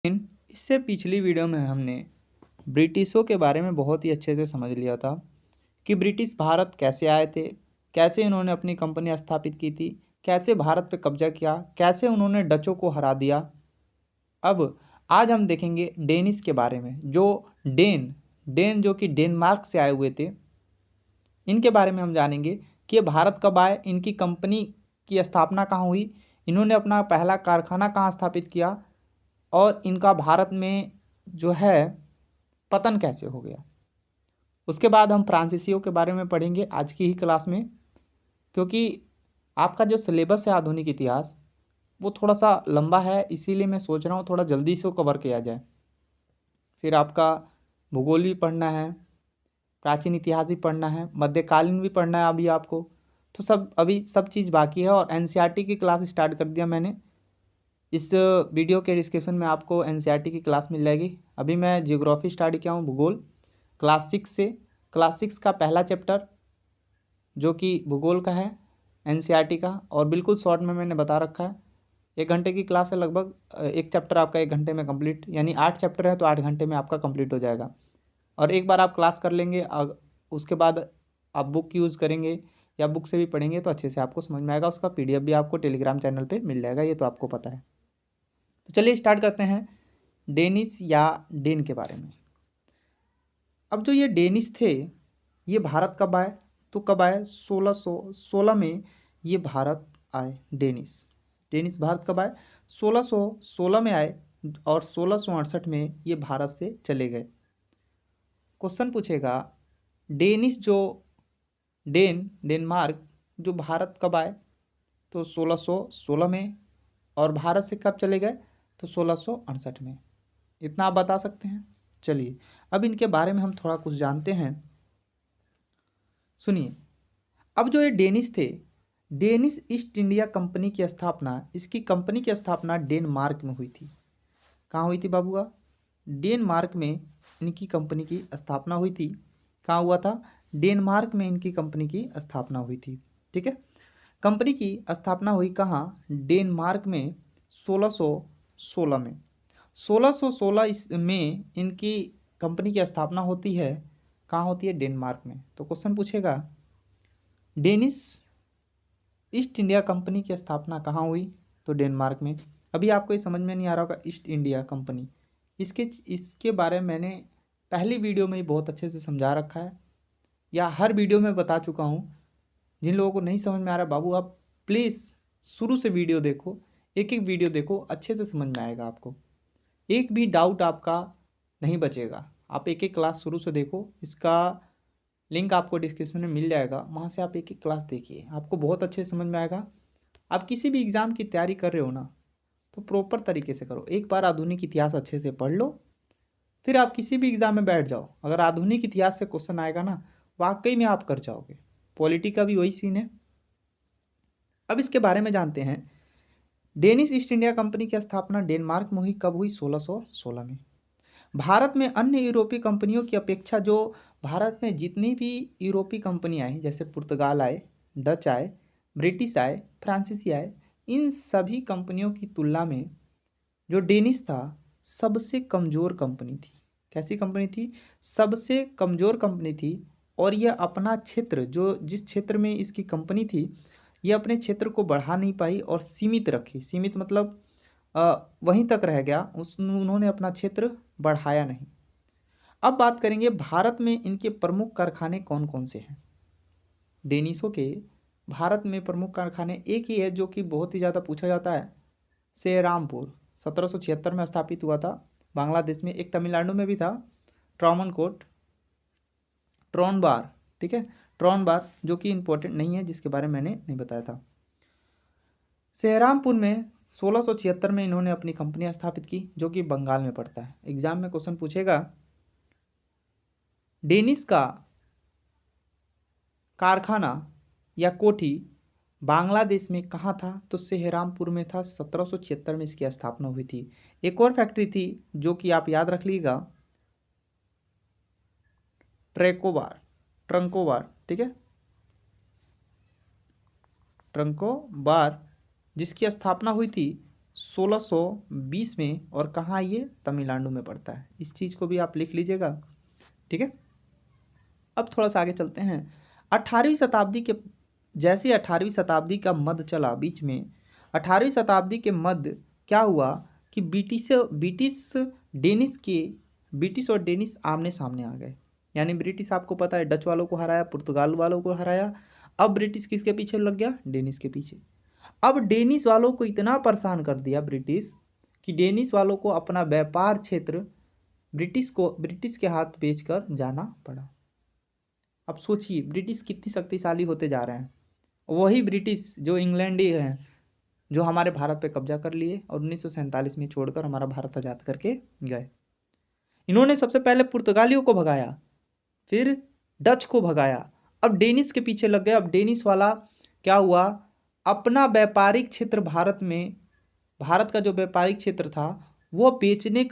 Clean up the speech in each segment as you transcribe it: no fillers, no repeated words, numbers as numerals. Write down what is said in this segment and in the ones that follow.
इससे पिछली वीडियो में हमने ब्रिटिशों के बारे में बहुत ही अच्छे से समझ लिया था कि ब्रिटिश भारत कैसे आए थे, कैसे इन्होंने अपनी कंपनी स्थापित की थी, कैसे भारत पे कब्जा किया, कैसे उन्होंने डचों को हरा दिया। अब आज हम देखेंगे डेनिस के बारे में। जो डेन डेन जो कि डेनमार्क से आए हुए थे, इनके बारे में हम जानेंगे कि ये भारत कब आए, इनकी कंपनी की स्थापना कहाँ हुई, इन्होंने अपना पहला कारखाना कहाँ स्थापित किया और इनका भारत में जो है पतन कैसे हो गया। उसके बाद हम फ्रांसीसियों के बारे में पढ़ेंगे आज की ही क्लास में, क्योंकि आपका जो सिलेबस है आधुनिक इतिहास वो थोड़ा सा लंबा है, इसीलिए मैं सोच रहा हूँ थोड़ा जल्दी से वो कवर किया जाए। फिर आपका भूगोल भी पढ़ना है, प्राचीन इतिहास भी पढ़ना है, मध्यकालीन भी पढ़ना है अभी आपको। तो अभी सब चीज़ बाकी है और एनसीईआरटी की क्लास स्टार्ट कर दिया मैंने। इस वीडियो के डिस्क्रिप्शन में आपको एनसीईआरटी की क्लास मिल जाएगी। अभी मैं जियोग्राफी स्टार्ट किया हूँ, भूगोल क्लास 6 से। क्लास 6 का पहला चैप्टर जो कि भूगोल का है एनसीईआरटी का, और बिल्कुल शॉर्ट में मैंने बता रखा है। 1 घंटे की क्लास है लगभग, एक चैप्टर आपका 1 घंटे में कंप्लीट, यानी 8 चैप्टर है तो 8 घंटे में आपका कंप्लीट हो जाएगा। और एक बार आप क्लास कर लेंगे, उसके बाद आप बुक यूज़ करेंगे या बुक से भी पढ़ेंगे तो अच्छे से आपको समझ में आएगा। उसका पीडीएफ भी आपको टेलीग्राम चैनल पे मिल जाएगा, ये तो आपको पता है। तो चलिए स्टार्ट करते हैं डेनिस या डेन के बारे में। अब जो ये डेनिस थे, ये भारत कब आए, तो कब आए 1616 में ये भारत आए। डेनिस डेनिस भारत कब आए, 1616 में आए और 1668 में ये भारत से चले गए। क्वेश्चन पूछेगा डेनिस जो डेनमार्क जो भारत कब आए, तो 1616 में, और भारत से कब चले गए, तो 1668 में। इतना आप बता सकते हैं। चलिए अब इनके बारे में हम थोड़ा कुछ जानते हैं, सुनिए। अब जो ये डेनिस थे, डेनिस ईस्ट इंडिया कंपनी की स्थापना, इसकी कंपनी की स्थापना डेनमार्क में हुई थी। कहाँ हुई थी बाबूआ, डेनमार्क में इनकी कंपनी की स्थापना हुई थी। कहाँ हुआ था, डेनमार्क में इनकी कंपनी की स्थापना हुई थी। ठीक है, कंपनी की स्थापना हुई कहाँ, डेनमार्क में 1616 में। 1616 में इनकी कंपनी की स्थापना होती है। कहाँ होती है, डेनमार्क में। तो क्वेश्चन पूछेगा डेनिस ईस्ट इंडिया कंपनी की स्थापना कहाँ हुई, तो डेनमार्क में। अभी आपको ये समझ में नहीं आ रहा होगा ईस्ट इंडिया कंपनी, इसके बारे में मैंने पहली वीडियो में ही बहुत अच्छे से समझा रखा है, या हर वीडियो में बता चुका हूँ। जिन लोगों को नहीं समझ में आ रहा बाबू, आप प्लीज़ शुरू से वीडियो देखो, एक एक वीडियो देखो, अच्छे से समझ में आएगा आपको, एक भी डाउट आपका नहीं बचेगा। आप एक एक क्लास शुरू से देखो, इसका लिंक आपको डिस्क्रिप्शन में मिल जाएगा, वहाँ से आप एक एक क्लास देखिए, आपको बहुत अच्छे से समझ में आएगा। आप किसी भी एग्ज़ाम की तैयारी कर रहे हो ना, तो प्रॉपर तरीके से करो। एक बार आधुनिक इतिहास अच्छे से पढ़ लो, फिर आप किसी भी एग्ज़ाम में बैठ जाओ। अगर आधुनिक इतिहास से क्वेश्चन आएगा ना, वाकई में आप कर जाओगे। पॉलिटी का भी वही सीन है। अब इसके बारे में जानते हैं। डेनिस ईस्ट इंडिया कंपनी की स्थापना डेनमार्क में हुई, कब हुई, 1616 में। भारत में अन्य यूरोपीय कंपनियों की अपेक्षा जो भारत में जितनी भी यूरोपीय कंपनी आई, जैसे पुर्तगाल आए, डच आए, ब्रिटिश आए, फ्रांसीसी आए, इन सभी कंपनियों की तुलना में जो डेनिस था सबसे कमज़ोर कंपनी थी। कैसी कंपनी थी, सबसे कमज़ोर कंपनी थी। और यह अपना क्षेत्र, जो जिस क्षेत्र में इसकी कंपनी थी, यह अपने क्षेत्र को बढ़ा नहीं पाई और सीमित रखी। सीमित मतलब वहीं तक रह गया, उन्होंने अपना क्षेत्र बढ़ाया नहीं। अब बात करेंगे भारत में इनके प्रमुख कारखाने कौन कौन से हैं। डेनिसों के भारत में प्रमुख कारखाने एक ही है जो कि बहुत ही ज़्यादा पूछा जाता है, सेरामपुर 1776 में स्थापित हुआ था बांग्लादेश में। एक तमिलनाडु में भी था, ट्रावनकोट, ट्रॉनबार। ठीक है, ट्रॉनबार जो कि इम्पोर्टेंट नहीं है, जिसके बारे में मैंने नहीं बताया था। सेहरामपुर में 1676 में इन्होंने अपनी कंपनी स्थापित की, जो कि बंगाल में पड़ता है। एग्जाम में क्वेश्चन पूछेगा डेनिस का कारखाना या कोठी बांग्लादेश में कहाँ था, तो सेहरामपुर में था। 1776 में इसकी स्थापना हुई थी। एक और फैक्ट्री थी जो कि आप याद रख लीजिएगा, ट्रंकोबार। ठीक है, ट्रंकोबार, जिसकी स्थापना हुई थी 1620 में, और कहाँ ये तमिलनाडु में पड़ता है। इस चीज़ को भी आप लिख लीजिएगा, ठीक है। अब थोड़ा सा आगे चलते हैं। 18वीं शताब्दी के जैसे 18वीं शताब्दी का मध्य चला बीच में, 18वीं शताब्दी के मध्य क्या हुआ कि ब्रिटिश और डेनिश आमने सामने आ गए। यानी ब्रिटिश आपको पता है डच वालों को हराया, पुर्तगाल वालों को हराया। अब ब्रिटिश किसके पीछे लग गया? डेनिश के पीछे। अब डेनिश वालों को इतना परेशान कर दिया ब्रिटिश कि डेनिश वालों को अपना व्यापार क्षेत्र ब्रिटिश के हाथ बेचकर जाना पड़ा। अब सोचिए ब्रिटिश कितनी शक्तिशाली होते जा रहे हैं। वही ब्रिटिश जो इंग्लैंडी हैं, जो हमारे भारत पे कब्जा कर लिए और 1947 में छोड़कर हमारा भारत आज़ाद करके गए। इन्होंने सबसे पहले पुर्तगालियों को भगाया, फिर डच को भगाया, अब डेनिश के पीछे लग गए। अब डेनिश वाला क्या हुआ, अपना व्यापारिक क्षेत्र भारत का जो व्यापारिक क्षेत्र था वो बेचने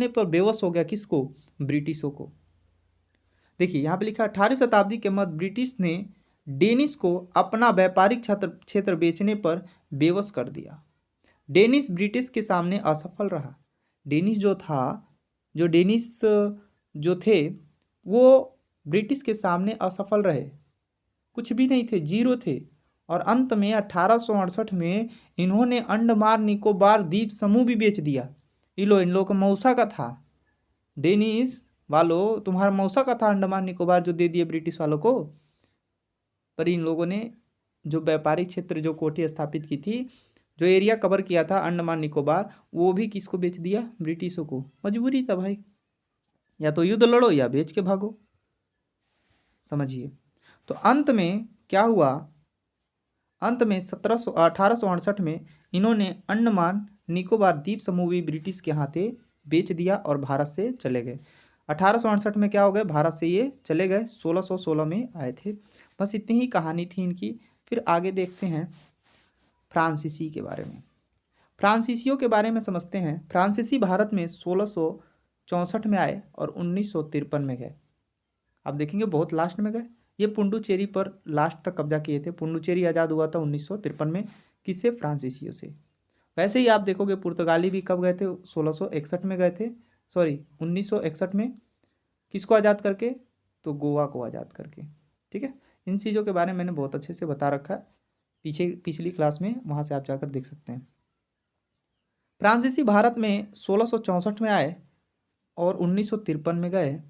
पर बेवश हो गया। किसको? ब्रिटिशों को। देखिए यहाँ पे लिखा 18वीं शताब्दी के मध्य ब्रिटिश ने डेनिश को अपना व्यापारिक क्षेत्र बेचने पर बेवश कर दिया। डेनिश ब्रिटिश के सामने असफल रहा। डेनिश जो थे वो ब्रिटिश के सामने असफल रहे, कुछ भी नहीं थे, जीरो थे। और अंत में 1868 में इन्होंने अंडमान निकोबार द्वीप समूह भी बेच दिया। इन लोगों का मौसा का था, डेनिश वालों तुम्हारा मौसा का था अंडमान निकोबार जो दे दिए ब्रिटिश वालों को। पर इन लोगों ने जो व्यापारिक क्षेत्र, जो कोठी स्थापित की थी, जो एरिया कवर किया था अंडमान निकोबार, वो भी किसको बेच दिया? ब्रिटिशों को। मजबूरी था भाई, या तो युद्ध लड़ो या बेच के भागो, समझिए। तो अंत में क्या हुआ, अंत में 1868 में इन्होंने अंडमान निकोबार द्वीप समूह भी ब्रिटिश के हाथे बेच दिया और भारत से चले गए। 1868 में क्या हो गए, भारत से ये चले गए, 1616 में आए थे। बस इतनी ही कहानी थी इनकी। फिर आगे देखते हैं फ्रांसीसी के बारे में। फ्रांसीसियों के बारे में समझते हैं। फ्रांसीसी भारत में 1664 में आए और 1953 में गए। आप देखेंगे बहुत लास्ट में गए। ये पुडुचेरी पर लास्ट तक कब्जा किए थे। पुडुचेरी आज़ाद हुआ था 1953 में। किससे? फ्रांसीसियों से। वैसे ही आप देखोगे पुर्तगाली भी कब गए थे? 1661 में गए थे, सॉरी 1961 में। किसको आज़ाद करके? तो गोवा को आज़ाद करके, ठीक है। इन चीज़ों के बारे में मैंने बहुत अच्छे से बता रखा है पिछली क्लास में, वहाँ से आप जाकर देख सकते हैं। फ्रांसीसी भारत में 1664 में आए और 1953 में गए।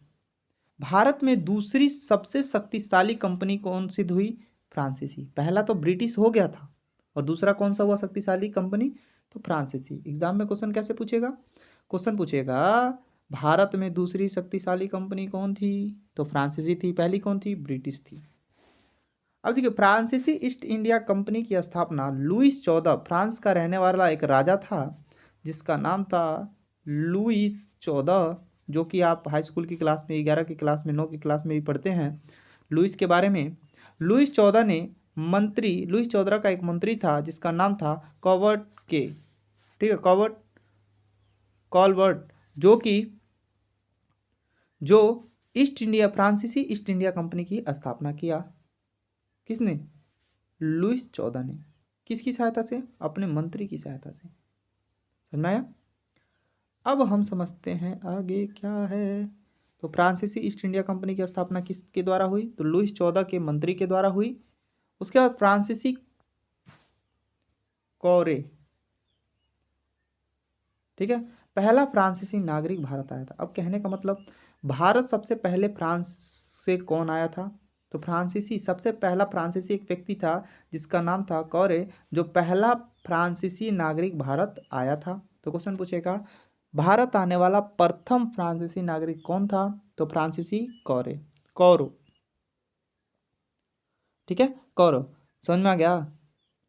भारत में दूसरी सबसे शक्तिशाली कंपनी कौन सी हुई? फ्रांसीसी। पहला तो ब्रिटिश हो गया था और दूसरा कौन सा हुआ शक्तिशाली कंपनी? तो फ्रांसीसी। एग्जाम में क्वेश्चन कैसे पूछेगा? क्वेश्चन पूछेगा भारत में दूसरी शक्तिशाली कंपनी कौन थी? तो फ्रांसीसी थी। पहली कौन थी? ब्रिटिश थी। अब देखिए फ्रांसीसी ईस्ट इंडिया कंपनी की स्थापना लुईस 14 फ्रांस का रहने वाला एक राजा था जिसका नाम था लुईस 14, जो कि आप हाई स्कूल की क्लास में 11 की क्लास में 9 की क्लास में भी पढ़ते हैं लुईस के बारे में। लुईस 14 का एक मंत्री था जिसका नाम था ठीक है, कॉलवर्ट, जो फ्रांसीसी ईस्ट इंडिया कंपनी की स्थापना किया। किसने? लुईस 14 ने। किसकी सहायता से? अपने मंत्री की सहायता से। समझ में आया? अब हम समझते हैं आगे क्या है। तो फ्रांसीसी ईस्ट इंडिया कंपनी की स्थापना किसके द्वारा हुई? तो लुईस 14 के मंत्री के द्वारा हुई। उसके बाद फ्रांसीसी कौरे, ठीक है, पहला फ्रांसीसी नागरिक भारत आया था। अब कहने का मतलब भारत सबसे पहले फ्रांस से कौन आया था? तो सबसे पहला फ्रांसीसी एक व्यक्ति था जिसका नाम था कौरे, जो पहला फ्रांसीसी नागरिक भारत आया था। तो क्वेश्चन पूछेगा भारत आने वाला प्रथम फ्रांसीसी नागरिक कौन था? तो फ्रांसीसी कौरो, ठीक है, कौरो। समझ में आ गया?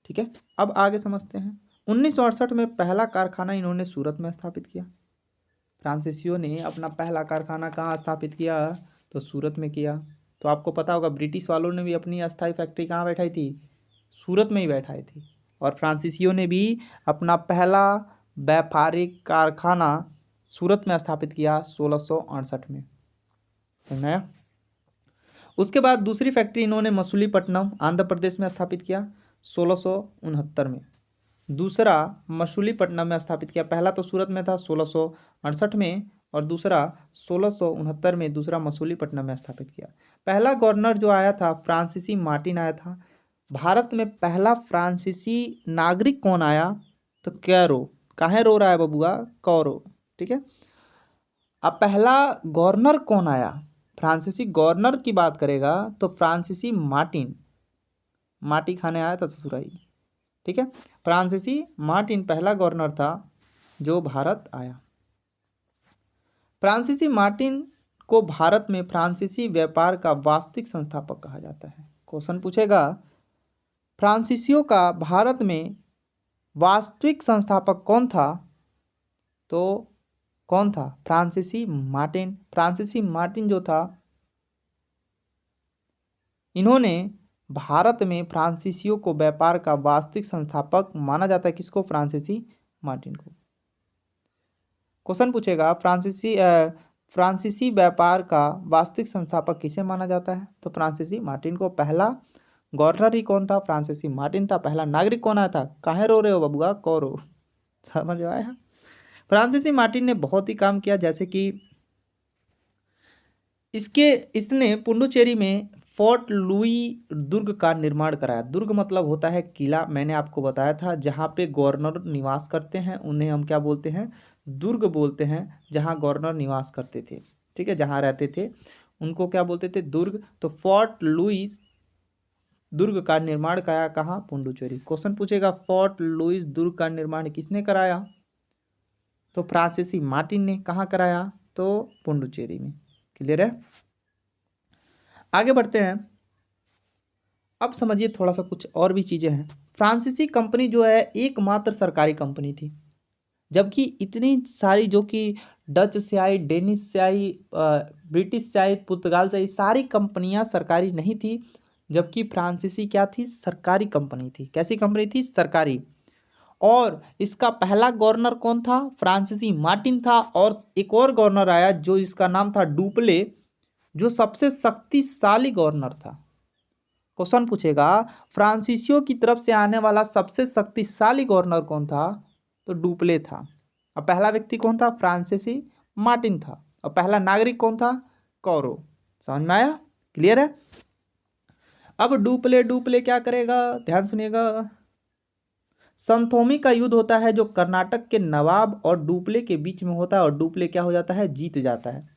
ठीक है। अब आगे समझते हैं। 1968 में पहला कारखाना इन्होंने सूरत में स्थापित किया। फ्रांसीसियों ने अपना पहला कारखाना कहाँ स्थापित किया? तो सूरत में किया। तो आपको पता होगा ब्रिटिश वालों ने भी अपनी अस्थायी फैक्ट्री कहाँ बैठाई थी? सूरत में ही बैठाई थी। और फ्रांसीसियों ने भी अपना पहला व्यापारिक कारखाना सूरत में स्थापित किया 1668 में। समझ आया? उसके बाद दूसरी फैक्ट्री इन्होंने मसूलीपट्टनम आंध्र प्रदेश में स्थापित किया 1669 में। दूसरा मछलीपट्टनम में स्थापित किया। पहला तो सूरत में था 1668 में, और दूसरा 1669 में दूसरा मछलीपट्टनम में स्थापित किया। पहला गवर्नर जो आया था फ्रांसीसी मार्टिन आया था। भारत में पहला फ्रांसीसी नागरिक कौन आया? तो कैरो। काहे रो रहा है बबुआ? कौरो। ठीक है। अब पहला गवर्नर कौन आया? फ्रांसीसी गवर्नर की बात करेगा तो फ्रांसीसी मार्टिन, माटी खाने आया था ससुराई। ठीक है। फ्रांसीसी मार्टिन पहला गवर्नर था जो भारत आया। फ्रांसीसी मार्टिन को भारत में फ्रांसीसी व्यापार का वास्तविक संस्थापक कहा जाता है। क्वेश्चन पूछेगा, फ्रांसीसियों का भारत में वास्तविक संस्थापक कौन था? तो कौन था? फ्रांसीसी मार्टिन। फ्रांसीसी मार्टिन जो था, इन्होंने भारत में फ्रांसीसियों को व्यापार का वास्तविक संस्थापक माना जाता है। किसको? फ्रांसीसी मार्टिन को। क्वेश्चन पूछेगा, फ्रांसीसी व्यापार का वास्तविक संस्थापक किसे माना जाता है? तो फ्रांसीसी मार्टिन को। पहला गवर्नर ही कौन था? फ्रांसीसी मार्टिन था। पहला नागरिक कौन आया था? काहे रो रहे हो बबुआ? कौरो। समझ में आया? फ्रांसीसी मार्टिन ने बहुत ही काम किया, जैसे कि इसने पुडुचेरी में फोर्ट लुई दुर्ग का निर्माण कराया। दुर्ग मतलब होता है किला। मैंने आपको बताया था जहाँ पे गवर्नर निवास करते हैं उन्हें हम क्या बोलते हैं? दुर्ग बोलते हैं। जहाँ गवर्नर निवास करते थे, ठीक है, जहाँ रहते थे उनको क्या बोलते थे? दुर्ग। तो फोर्ट लुई दुर्ग का निर्माण कराया कहाँ? पुडुचेरी। क्वेश्चन पूछेगा, फोर्ट लुईस दुर्ग का निर्माण किसने कराया? तो फ्रांसीसी मार्टिन ने। कहाँ कराया? तो पुडुचेरी में। क्लियर है? आगे बढ़ते हैं। अब समझिए थोड़ा सा कुछ और भी चीजें हैं। फ्रांसीसी कंपनी जो है एकमात्र सरकारी कंपनी थी, जबकि इतनी सारी जो कि डच से आई, डेनिश से आई, ब्रिटिश से आई, पुर्तगाल से आई, सारी कंपनियां सरकारी नहीं थी, जबकि फ्रांसीसी क्या थी? सरकारी कंपनी थी। कैसी कंपनी थी? सरकारी। और इसका पहला गवर्नर कौन था? फ्रांसीसी मार्टिन था। और एक और गवर्नर आया जो इसका नाम था डुप्ले, जो सबसे शक्तिशाली गवर्नर था। क्वेश्चन पूछेगा, फ्रांसीसियों की तरफ से आने वाला सबसे शक्तिशाली गवर्नर कौन था? तो डुप्ले था। और पहला व्यक्ति कौन था? फ्रांसीसी मार्टिन था। और पहला नागरिक कौन था? कौरो। समझ में आया? क्लियर है? अब डुप्ले डुप्ले क्या करेगा? ध्यान सुनिएगा। संथोमी का युद्ध होता है जो कर्नाटक के नवाब और डुप्ले के बीच में होता है, और डुप्ले क्या हो जाता है? जीत जाता है,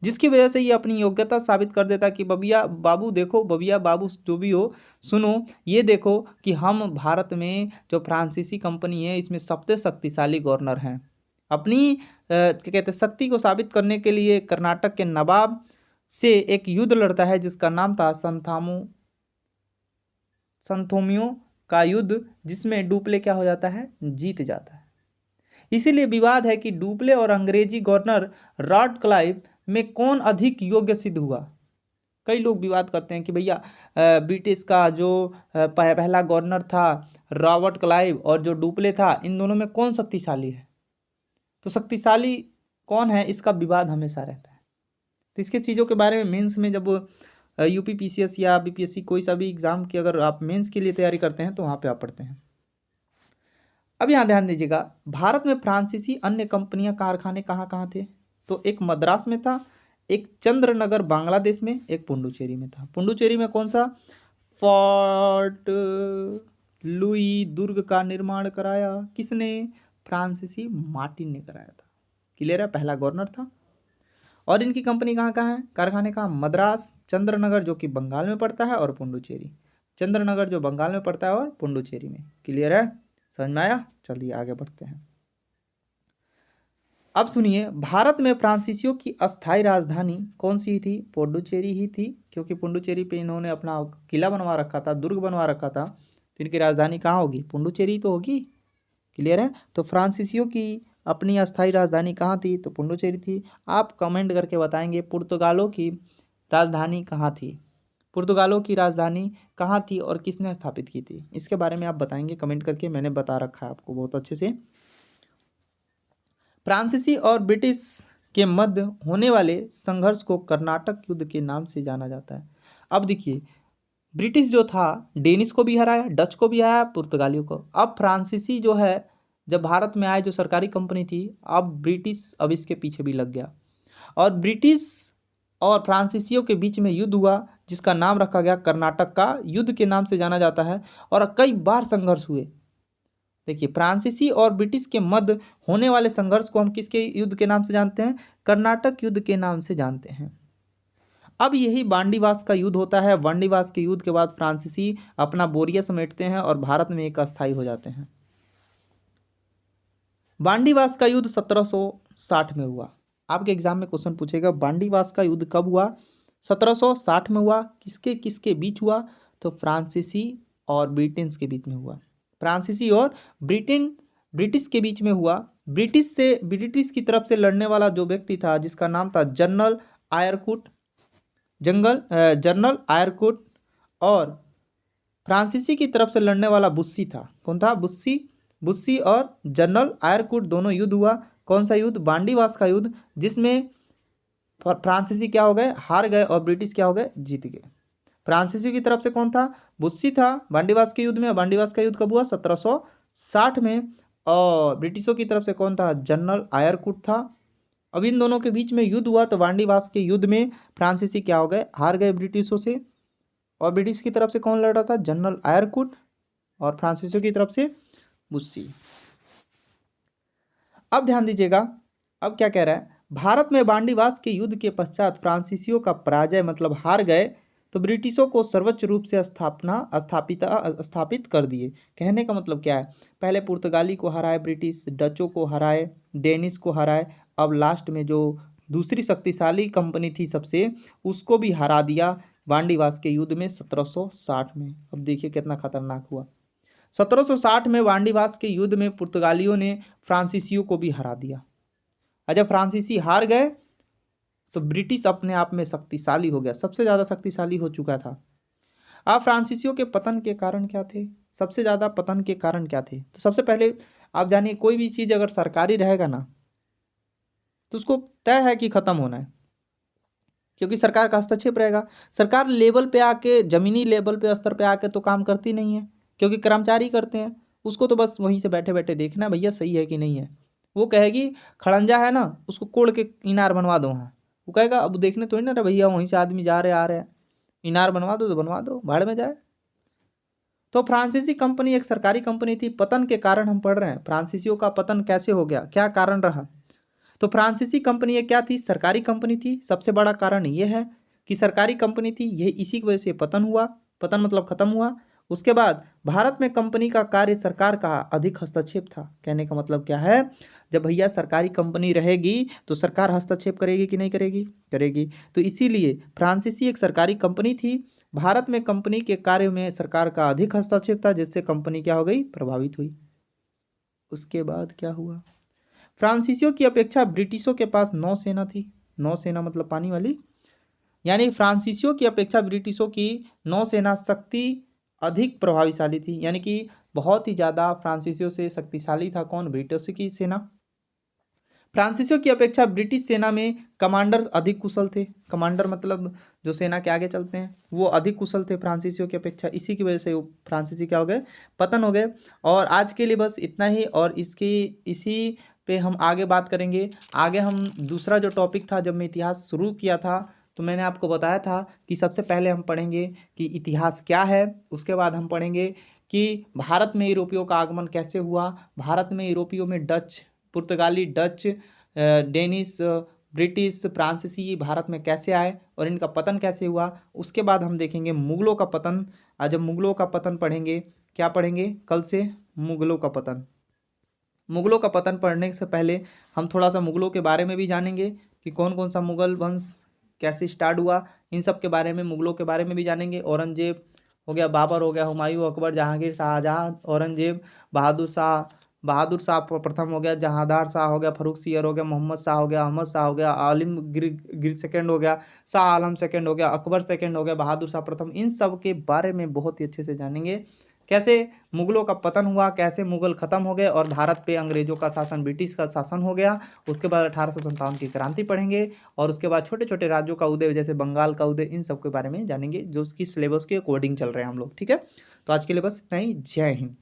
जिसकी वजह से ये अपनी योग्यता साबित कर देता कि बबिया बाबू देखो, बबिया बाबू जो भी हो, सुनो, ये देखो कि हम भारत में जो फ्रांसीसी कंपनी है इसमें सबसे शक्तिशाली गवर्नर हैं। अपनी क्या कहते हैं, शक्ति को साबित करने के लिए कर्नाटक के नवाब से एक युद्ध लड़ता है जिसका नाम था संथोमियो का युद्ध, जिसमें डुप्ले क्या हो जाता है? जीत जाता है। इसीलिए विवाद है कि डुप्ले और अंग्रेजी गवर्नर लॉर्ड क्लाइव में कौन अधिक योग्य सिद्ध हुआ। कई लोग विवाद करते हैं कि भैया ब्रिटिश का जो पहला गवर्नर था रॉबर्ट क्लाइव और जो डुप्ले था, इन दोनों में कौन शक्तिशाली है? तो शक्तिशाली कौन है, इसका विवाद हमेशा रहता है। तो इसके चीज़ों के बारे में मेंस में जब यूपी पीसीएस या बीपीएससी कोई सा भी एग्जाम की अगर आप मेंस के लिए तैयारी करते हैं तो वहाँ पे आप पढ़ते हैं। अब यहाँ ध्यान दीजिएगा, भारत में फ्रांसीसी अन्य कंपनियां कारखाने कहाँ कहाँ थे? तो एक मद्रास में था, एक चंद्रनगर बांग्लादेश में, एक पुडुचेरी में था। पुडुचेरी में कौन सा? फोर्ट लुई दुर्ग का निर्माण कराया किसने? फ्रांसीसी मार्टिन ने कराया था। क्लियर है? पहला गवर्नर था। और इनकी कंपनी कहाँ कहाँ है? कारखाने कहाँ? मद्रास, चंद्रनगर जो कि बंगाल में पड़ता है, और पुडुचेरी। चंद्रनगर जो बंगाल में पड़ता है और पुडुचेरी में। क्लियर है? समझ में आया? चलिए आगे बढ़ते हैं। अब सुनिए, भारत में फ्रांसीसियों की अस्थायी राजधानी कौन सी थी? पुडुचेरी ही थी, क्योंकि पुडुचेरी पे इन्होंने अपना किला बनवा रखा था, दुर्ग बनवा रखा था। तो इनकी राजधानी कहाँ होगी? पुडुचेरी तो होगी। क्लियर है? तो फ्रांसीसियों की अपनी अस्थायी राजधानी कहाँ थी? तो पुडुचेरी थी। आप कमेंट करके बताएंगे पुर्तगालों की राजधानी कहाँ थी? पुर्तगालों की राजधानी कहाँ थी और किसने स्थापित की थी? इसके बारे में आप बताएंगे कमेंट करके। मैंने बता रखा है आपको बहुत अच्छे से। फ्रांसीसी और ब्रिटिश के मध्य होने वाले संघर्ष को कर्नाटक युद्ध के नाम से जाना जाता है। अब देखिए, ब्रिटिश जो था डेनिस को भी हराया, डच को भी हराया, पुर्तगालियों को। अब फ्रांसीसी जो है जब भारत में आए, जो सरकारी कंपनी थी, अब ब्रिटिश अब इसके पीछे भी लग गया और ब्रिटिश और फ्रांसीसियों के बीच में युद्ध हुआ जिसका नाम रखा गया कर्नाटक का युद्ध के नाम से जाना जाता है। और कई बार संघर्ष हुए। देखिए, फ्रांसीसी और ब्रिटिश के मध्य होने वाले संघर्ष को हम किसके युद्ध के नाम से जानते हैं? कर्नाटक युद्ध के नाम से जानते हैं। अब यही बांडीवास का युद्ध होता है। बांडीवास के युद्ध के बाद फ्रांसीसी अपना बोरिया समेटते हैं और भारत में एक अस्थायी हो जाते हैं। बांडीवास का युद्ध 1760 में हुआ। आपके एग्जाम में क्वेश्चन पूछेगा बांडीवास का युद्ध कब हुआ? 1760 में हुआ। किसके किसके बीच हुआ? तो फ्रांसीसी और ब्रिटेन के बीच में हुआ। फ्रांसीसी और ब्रिटिश के बीच में हुआ। ब्रिटिश की तरफ से लड़ने वाला जो व्यक्ति था जिसका नाम था जनरल आयरकुट और फ्रांसीसी की तरफ से लड़ने वाला बुस्सी था। कौन था? बुस्सी और जनरल आयरकुट दोनों युद्ध हुआ। कौन सा युद्ध? बांडीवास का युद्ध, जिसमें फ्रांसीसी क्या हो गए? हार गए और ब्रिटिश क्या हो गए? जीत गए। फ्रांसीसी की तरफ से कौन था? बुस्सी था बांडीवास के युद्ध में। बांडीवास का युद्ध कब हुआ? 1760 में। और ब्रिटिशों की तरफ से कौन था? जनरल आयरकुट था। अब इन दोनों के बीच में युद्ध हुआ तो बांडीवास के युद्ध में फ्रांसीसी क्या हो गए? हार गए ब्रिटिशों से। और ब्रिटिश की तरफ से कौन लड़ रहा था? जनरल आयरकुट। और फ्रांसीसियों की तरफ से बुस्सी। अब ध्यान दीजिएगा, अब क्या कह रहा है? भारत में बांडीवास के युद्ध के पश्चात फ्रांसीसियों का पराजय मतलब हार गए तो ब्रिटिशों को सर्वोच्च रूप से स्थापित कर दिए। कहने का मतलब क्या है? पहले पुर्तगाली को हराए ब्रिटिश, डचों को हराए, डेनिस को हराए, अब लास्ट में जो दूसरी शक्तिशाली कंपनी थी सबसे, उसको भी हरा दिया बांडीवास के युद्ध में 1760 में। अब देखिए कितना खतरनाक हुआ। 1760 में बांडीवास के युद्ध में पुर्तगालियों ने फ्रांसीसियों को भी हरा दिया। और जब फ्रांसीसी हार गए तो ब्रिटिश अपने आप में शक्तिशाली हो गया, सबसे ज़्यादा शक्तिशाली हो चुका था। अब फ्रांसीसियों के पतन के कारण क्या थे? सबसे ज़्यादा पतन के कारण क्या थे? तो सबसे पहले आप जानिए, कोई भी चीज़ अगर सरकारी रहेगा ना तो उसको तय है कि ख़त्म होना है, क्योंकि सरकार का हस्तक्षेप रहेगा। सरकार लेवल पे आके, ज़मीनी लेवल पे, स्तर पे आके तो काम करती नहीं है, क्योंकि कर्मचारी करते हैं। उसको तो बस वहीं से बैठे बैठे देखना है भैया सही है कि नहीं है। वो कहेगी खड़ंजा है ना, उसको कोड़ के इनार बनवा दो। वहाँ वो कहेगा अब देखने तो ही ना रहे भैया, वहीं से आदमी जा रहे आ रहे हैं, इनार बनवा दो तो बनवा दो, भाड़ में जाए। तो फ्रांसीसी कंपनी एक सरकारी कंपनी थी। पतन के कारण हम पढ़ रहे हैं, फ्रांसीसियों का पतन कैसे हो गया, क्या कारण रहा। तो फ्रांसीसी कंपनी ये क्या थी? सरकारी कंपनी थी। सबसे बड़ा कारण ये है कि सरकारी कंपनी थी, ये इसी की वजह से पतन हुआ। पतन मतलब खत्म हुआ। उसके बाद भारत में कंपनी का कार्य सरकार का अधिक हस्तक्षेप था। कहने का मतलब क्या है? जब भैया सरकारी कंपनी रहेगी तो सरकार हस्तक्षेप करेगी कि नहीं करेगी? करेगी। तो इसीलिए फ्रांसीसी एक सरकारी कंपनी थी। भारत में कंपनी के कार्य में सरकार का अधिक हस्तक्षेप था, जिससे कंपनी क्या हो गई? प्रभावित हुई। उसके बाद क्या हुआ? फ्रांसीसियों की अपेक्षा ब्रिटिशों के पास नौसेना थी। नौसेना मतलब पानी वाली। यानी फ्रांसीसियों की अपेक्षा ब्रिटिशों की नौसेना शक्ति अधिक प्रभावशाली थी। यानी कि बहुत ही ज़्यादा फ्रांसीसियों से शक्तिशाली था कौन? ब्रिटिश की सेना। फ्रांसीसियों की अपेक्षा ब्रिटिश सेना में कमांडर अधिक कुशल थे। कमांडर मतलब जो सेना के आगे चलते हैं, वो अधिक कुशल थे फ्रांसीसियों की अपेक्षा। इसी की वजह से वो फ्रांसीसी क्या हो गए? पतन हो गए। और आज के लिए बस इतना ही। और इसी पे हम आगे बात करेंगे। आगे हम दूसरा जो टॉपिक था, जब मैं इतिहास शुरू किया था तो मैंने आपको बताया था कि सबसे पहले हम पढ़ेंगे कि इतिहास क्या है। उसके बाद हम पढ़ेंगे कि भारत में यूरोपियों का आगमन कैसे हुआ। भारत में यूरोपियों में पुर्तगाली, डच, डेनिश, ब्रिटिश, फ्रांसीसी भारत में कैसे आए और इनका पतन कैसे हुआ। उसके बाद हम देखेंगे मुगलों का पतन। आज जब मुगलों का पतन पढ़ेंगे, क्या पढ़ेंगे कल से? मुगलों का पतन। मुगलों का पतन पढ़ने से पहले हम थोड़ा सा मुगलों के बारे में भी जानेंगे कि कौन कौन सा मुगल वंश कैसे स्टार्ट हुआ। इन सब के बारे में, मुगलों के बारे में भी जानेंगे। औरंगजेब हो गया, बाबर हो गया, हुमायूं, अकबर, जहांगीर, शाहजहां, औरंगजेब, बहादुर शाह प्रथम हो गया, जहांदार शाह हो गया, फर्रुख सियर हो गया, मोहम्मद शाह हो गया, अहमद शाह हो गया, आलिम गिर सेकंड हो गया, शाह आलम सेकंड हो गया, अकबर सेकंड हो गया, बहादुर शाह प्रथम। इन सब के बारे में बहुत ही अच्छे से जानेंगे। कैसे मुगलों का पतन हुआ, कैसे मुगल खत्म हो गए और भारत पे अंग्रेजों का शासन, ब्रिटिश का शासन हो गया। उसके बाद 1857 की क्रांति पढ़ेंगे और उसके बाद छोटे छोटे राज्यों का उदय, जैसे बंगाल का उदय, इन सब के बारे में जानेंगे जो उसकी सिलेबस के अकॉर्डिंग चल रहे हैं हम लोग। ठीक है, तो आज के लिए बस इतना ही। जय हिंद।